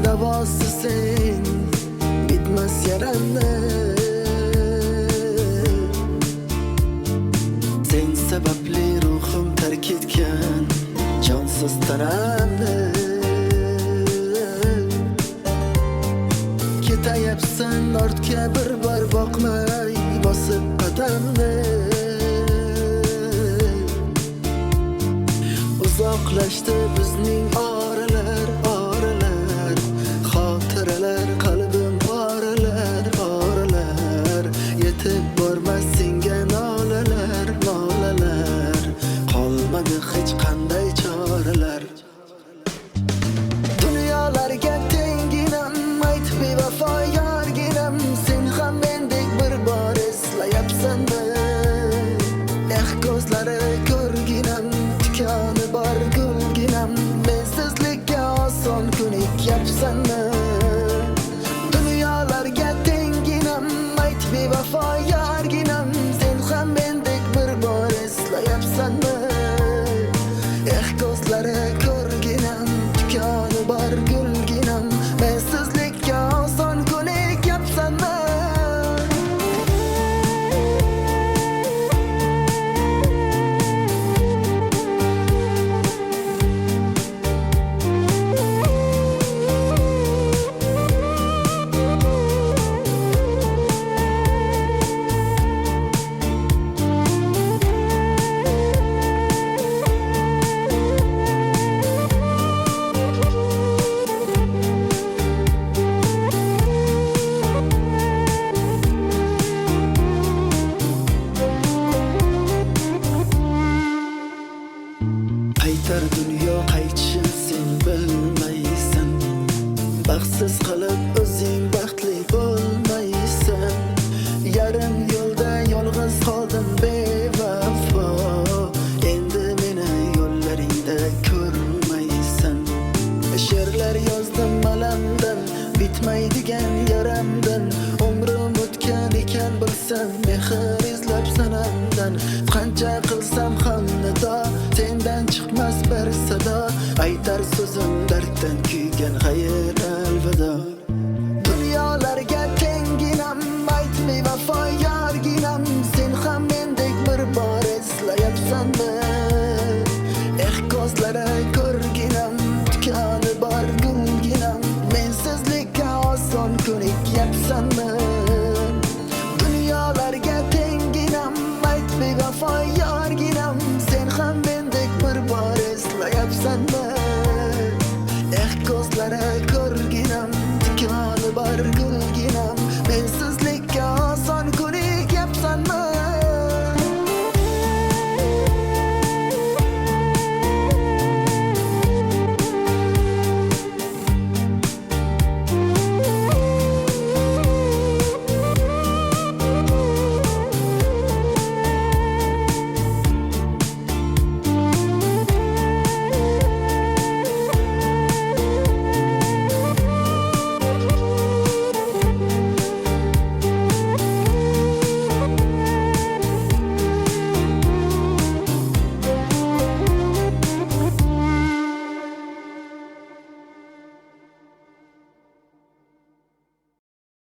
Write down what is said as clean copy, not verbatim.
Davosi sen bitmas yaramni. Sen sababli ruhim tark etgan jonsiz tanamni. Ketayapsan ortga bir bor boqmay bosib qadamni. Uzoqlashdi bizning oralar, xotiralar, qalbim oralar, yetib bormas senga nolalar, qolmadi hech qanday choralar. Dunyolarga tenginam, ayt bevafo yorginam, sen ham mendek bir bor eslayapsanmi? Ko'zlari ko'rginam, tikoni bor gulginam, mensizlikka oson ko'nikyapsanmi? Dunyolarga tenginam, ayt bevafo yorginam, sen ham mendek bir bor eslayapsanmi? Ko'zlari ko'rginam, tikoni bor gulginam, mensizlikka oson ko'nikyapsanmi? Qaytar dunyo qaytishini sen bilmaysan, baxtsiz qilib o'zing baxtli bo'lmaysan. Yarim yo'lda yolg'iz qoldim bevafo, endi meni yo'llaringda ko'rmaysan. She'rlar yozdim alamdan, bitmaydigan yaramdan. Umrim o'tgan ekan bilsam, mehr izlab sanamdan. Qancha qilsam ham nido, sendan chiqmas bir sado. Aytar so'zim darddan kuygan xayr alvido. Dunyolarga tenginam, ayt bevafo yorginam, sen ham mendek bir bor eslayapsanmi? Ko'zlari ko'rginam, tikoni bor gulginam, mensizlikka oson ko'nikyapsanmi? Dunyolarga tenginam, ayt bevafo yorginam, sen ham mendek bir bor eslayapsanmi? Ko'zlari ko'r